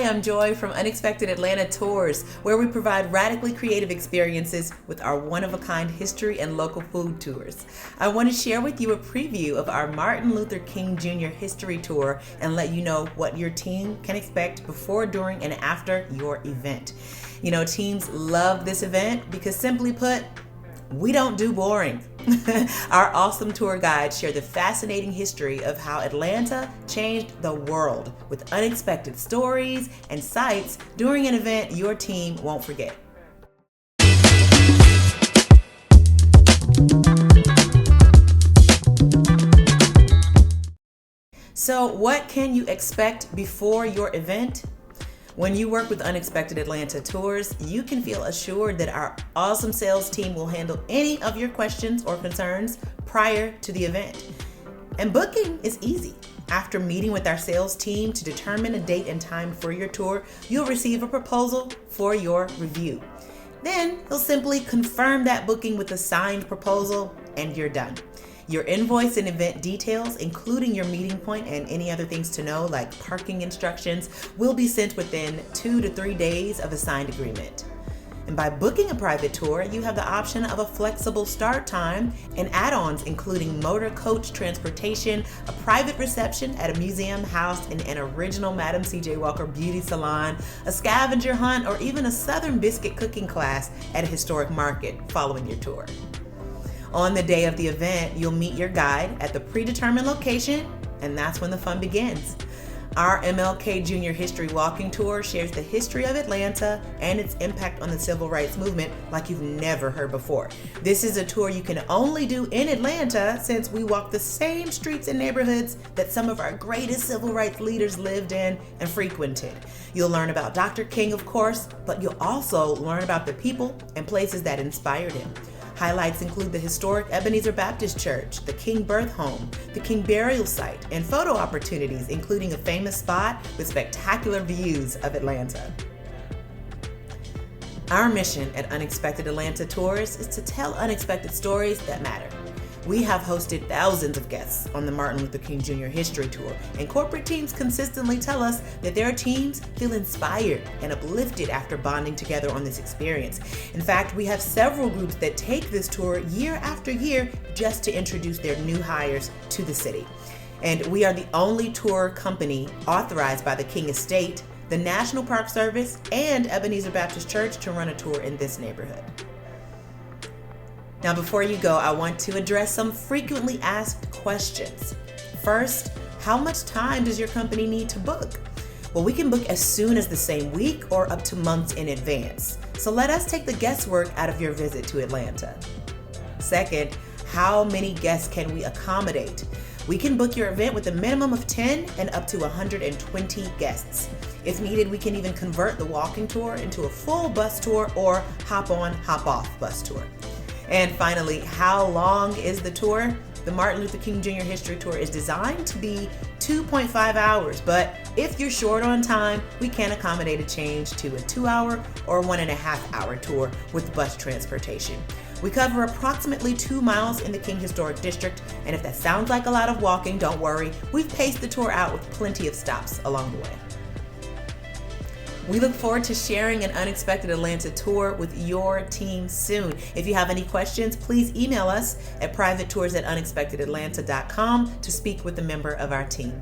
Hi, I'm Joy from Unexpected Atlanta Tours, where we provide radically creative experiences with our one-of-a-kind history and local food tours. I want to share with you a preview of our Martin Luther King Jr. History Tour and let you know what your team can expect before, during, and after your event. You know, teams love this event because, simply put, we don't do boring. Our awesome tour guides share the fascinating history of how Atlanta changed the world with unexpected stories and sights during an event your team won't forget. So, what can you expect before your event? When you work with Unexpected Atlanta Tours, you can feel assured that our awesome sales team will handle any of your questions or concerns prior to the event. And booking is easy. After meeting with our sales team to determine a date and time for your tour, you'll receive a proposal for your review. Then you'll simply confirm that booking with a signed proposal and you're done. Your invoice and event details, including your meeting point and any other things to know like parking instructions, will be sent within 2 to 3 days of a signed agreement. And by booking a private tour, you have the option of a flexible start time and add-ons including motor coach transportation, a private reception at a museum housed in an original Madam C.J. Walker beauty salon, a scavenger hunt, or even a Southern biscuit cooking class at a historic market following your tour. On the day of the event, you'll meet your guide at the predetermined location, and that's when the fun begins. Our MLK Jr. History Walking Tour shares the history of Atlanta and its impact on the civil rights movement like you've never heard before. This is a tour you can only do in Atlanta since we walk the same streets and neighborhoods that some of our greatest civil rights leaders lived in and frequented. You'll learn about Dr. King, of course, but you'll also learn about the people and places that inspired him. Highlights include the historic Ebenezer Baptist Church, the King Birth Home, the King Burial Site, and photo opportunities, including a famous spot with spectacular views of Atlanta. Our mission at Unexpected Atlanta Tours is to tell unexpected stories that matter. We have hosted thousands of guests on the Martin Luther King Jr. History Tour, and corporate teams consistently tell us that their teams feel inspired and uplifted after bonding together on this experience. In fact, we have several groups that take this tour year after year just to introduce their new hires to the city. And we are the only tour company authorized by the King Estate, the National Park Service, and Ebenezer Baptist Church to run a tour in this neighborhood. Now, before you go, I want to address some frequently asked questions. First, how much time does your company need to book? Well, we can book as soon as the same week or up to months in advance. So let us take the guesswork out of your visit to Atlanta. Second, how many guests can we accommodate? We can book your event with a minimum of 10 and up to 120 guests. If needed, we can even convert the walking tour into a full bus tour or hop-on, hop-off bus tour. And finally, how long is the tour? The Martin Luther King Jr. History Tour is designed to be 2.5 hours, but if you're short on time, we can accommodate a change to a 2-hour or 1.5-hour tour with bus transportation. We cover approximately 2 miles in the King Historic District, and if that sounds like a lot of walking, don't worry. We've paced the tour out with plenty of stops along the way. We look forward to sharing an Unexpected Atlanta tour with your team soon. If you have any questions, please email us at privatetours@unexpectedatlanta.com to speak with a member of our team.